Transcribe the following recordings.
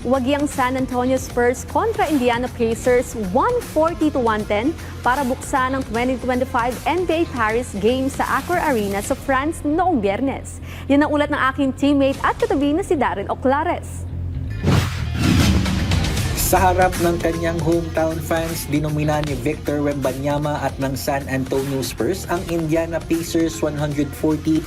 Wagyang San Antonio Spurs kontra Indiana Pacers 140-110 para buksan ang 2025 NBA Paris Games sa Accor Arena sa France noong Biyernes. Yan ang ulat ng aking teammate at katabi na si Darren Oclares. Sa harap ng kanyang hometown fans, dinomina ni Victor Wembanyama at ng San Antonio Spurs ang Indiana Pacers 140-110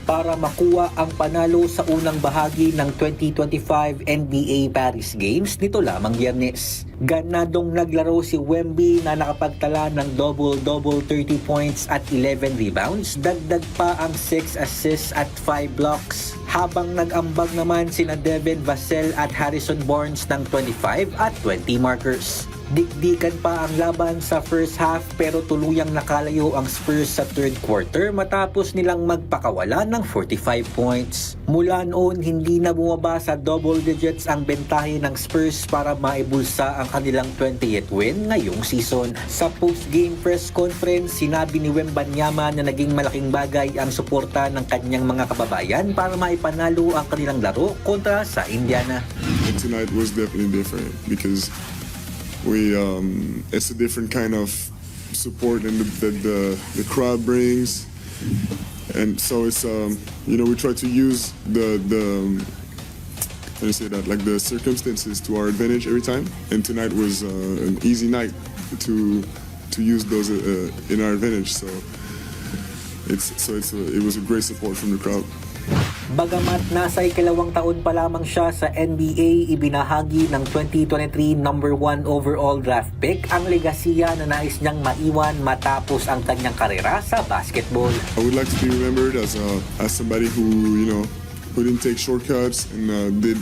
para makuha ang panalo sa unang bahagi ng 2025 NBA Paris Games nito lamang Biyernes. Ganadong naglaro si Wemby na nakapagtala ng double-double 30 points at 11 rebounds, dagdag pa ang 6 assists at 5 blocks. Habang nag-ambag naman sina Devin Vassell at Harrison Barnes ng 25 at 20 markers. Dikdikan pa ang laban sa first half pero tuluyang nakalayo ang Spurs sa third quarter matapos nilang magpakawala ng 45 points. Mula noon, hindi na bumaba sa double digits ang bentahe ng Spurs para maibulsa ang kanilang 20th win ngayong season. Sa post-game press conference, sinabi ni Wembanyama na naging malaking bagay ang suporta ng kanyang mga kababayan para maipanalo ang kanilang laro kontra sa Indiana. And tonight was definitely different because it's a different kind of support and the crowd brings, and so it's we try to use the how do you say that, like the circumstances to our advantage every time, and tonight was an easy night to use those in our advantage, so it was a great support from the crowd. Bagamat nasa ikalawang taon pa lamang siya sa NBA, ibinahagi ng 2023 number 1 overall draft pick ang legasiya na nais niyang maiwan matapos ang kanyang karera sa basketball. I would like to be remembered as somebody who didn't take shortcuts and did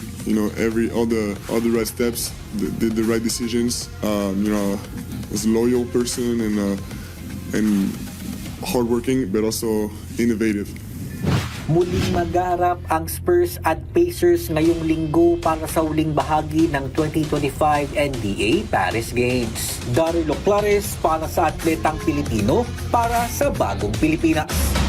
all the right steps, did the right decisions. Was a loyal person and hardworking, but also innovative. Muling magharap ang Spurs at Pacers ngayong linggo para sa huling bahagi ng 2025 NBA Paris Games. Darren Oclares para sa Atletang Pilipino para sa Bagong Pilipinas.